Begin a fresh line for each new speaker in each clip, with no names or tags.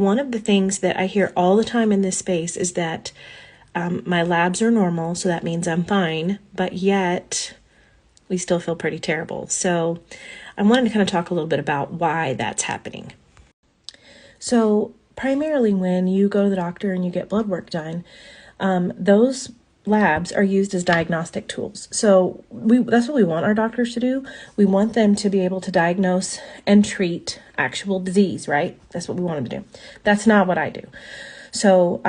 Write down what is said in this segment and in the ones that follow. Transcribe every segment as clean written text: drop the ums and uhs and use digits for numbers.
one of the things that I hear all the time in this space is that my labs are normal, so that means I'm fine, but yet we still feel pretty terrible. So I wanted to kind of talk a little bit about why that's happening. So primarily when you go to the doctor and you get blood work done, those labs are used as diagnostic tools. So that's what we want our doctors to do. We want them to be able to diagnose and treat actual disease, right? That's what we want them to do. That's not what I do. So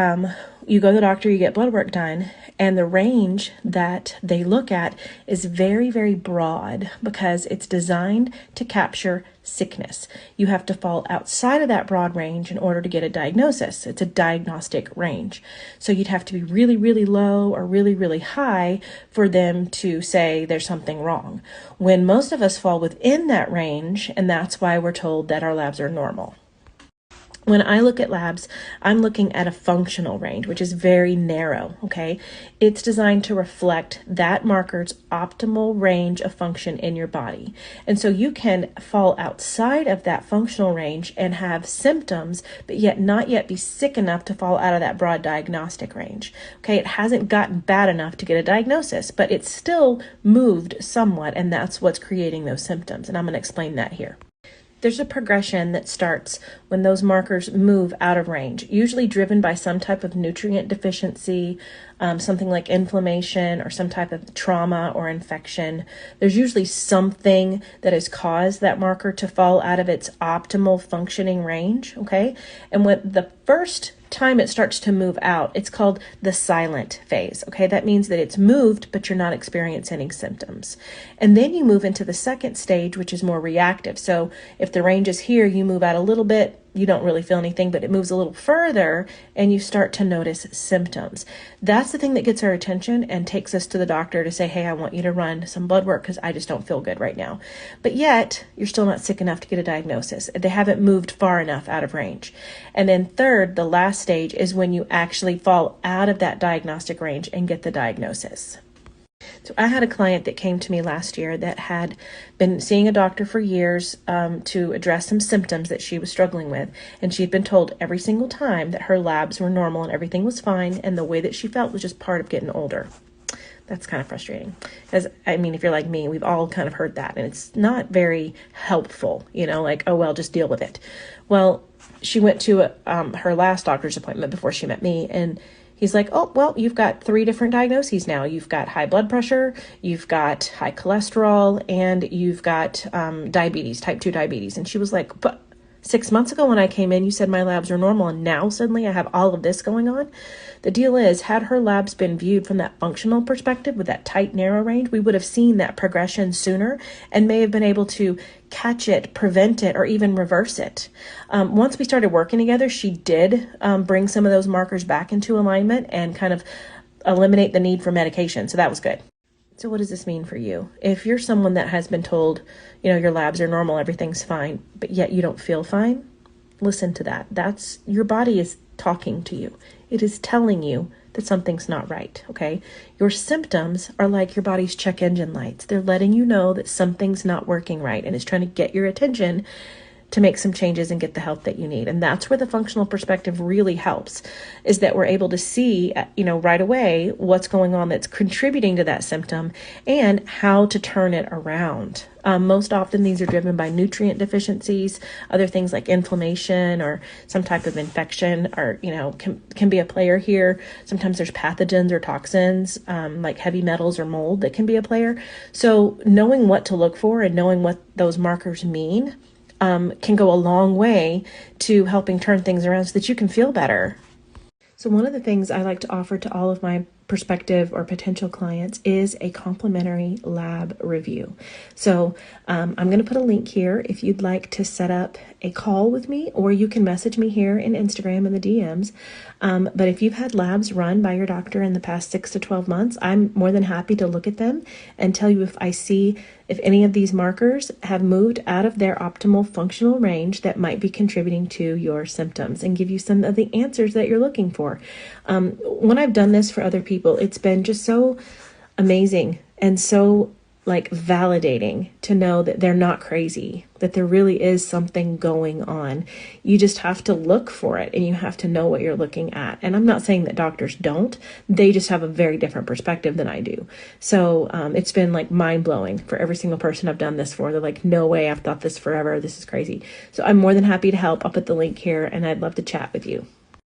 you go to the doctor, you get blood work done, and the range that they look at is very, very broad because it's designed to capture sickness. You have to fall outside of that broad range in order to get a diagnosis. It's a diagnostic range. So you'd have to be really, really low or really, really high for them to say there's something wrong. When most of us fall within that range, and that's why we're told that our labs are normal. When I look at labs, I'm looking at a functional range, which is very narrow, okay? It's designed to reflect that marker's optimal range of function in your body. And so you can fall outside of that functional range and have symptoms, but yet not yet be sick enough to fall out of that broad diagnostic range, okay? It hasn't gotten bad enough to get a diagnosis, but it's still moved somewhat, and that's what's creating those symptoms. And I'm going to explain that here. There's a progression that starts when those markers move out of range, usually driven by some type of nutrient deficiency, something like inflammation or some type of trauma or infection. There's usually something that has caused that marker to fall out of its optimal functioning range, okay? And when the first time it starts to move out, it's called the silent phase, okay? That means that it's moved, but you're not experiencing any symptoms. And then you move into the second stage, which is more reactive. So if the range is here, you move out a little bit, you don't really feel anything, but it moves a little further and you start to notice symptoms. That's the thing that gets our attention and takes us to the doctor to say, hey, I want you to run some blood work because I just don't feel good right now. But yet you're still not sick enough to get a diagnosis. They haven't moved far enough out of range. And then third, the last stage is when you actually fall out of that diagnostic range and get the diagnosis. So I had a client that came to me last year that had been seeing a doctor for years to address some symptoms that she was struggling with. And she'd been told every single time that her labs were normal and everything was fine. And the way that she felt was just part of getting older. That's kind of frustrating. Because, I mean, if you're like me, we've all kind of heard that. And it's not very helpful, you know, like, oh, well, just deal with it. Well, she went to her last doctor's appointment before she met me, and he's like, oh, well, you've got 3 different diagnoses now. You've got high blood pressure, you've got high cholesterol, and you've got diabetes, type 2 diabetes. And she was like, but 6 months ago when I came in, you said my labs are normal, and now suddenly I have all of this going on. The deal is, had her labs been viewed from that functional perspective with that tight, narrow range, we would have seen that progression sooner and may have been able to catch it, prevent it, or even reverse it. Once we started working together, she did bring some of those markers back into alignment and kind of eliminate the need for medication. So that was good. So what does this mean for you? If you're someone that has been told, you know, your labs are normal, everything's fine, but yet you don't feel fine, listen to that. That's your body is talking to you. It is telling you that something's not right, okay? Your symptoms are like your body's check engine lights. They're letting you know that something's not working right, and it's trying to get your attention to make some changes and get the help that you need. And that's where the functional perspective really helps, is that we're able to see, you know, right away what's going on that's contributing to that symptom and how to turn it around. Most often these are driven by nutrient deficiencies, other things like inflammation or some type of infection, or, you know, can be a player here. Sometimes there's pathogens or toxins, like heavy metals or mold, that can be a player. So knowing what to look for and knowing what those markers mean can go a long way to helping turn things around so that you can feel better. So one of the things I like to offer to all of my prospective or potential clients is a complimentary lab review. So I'm going to put a link here if you'd like to set up a call with me, or you can message me here in Instagram in the DMs. But if you've had labs run by your doctor in the past 6 to 12 months, I'm more than happy to look at them and tell you if I see if any of these markers have moved out of their optimal functional range that might be contributing to your symptoms, and give you some of the answers that you're looking for. When I've done this for other people, it's been just so amazing and so like validating to know that they're not crazy, that there really is something going on. You just have to look for it and you have to know what you're looking at. And I'm not saying that doctors don't, they just have a very different perspective than I do. So it's been like mind blowing for every single person I've done this for. They're like, no way, I've thought this forever. This is crazy. So I'm more than happy to help. I'll put the link here and I'd love to chat with you.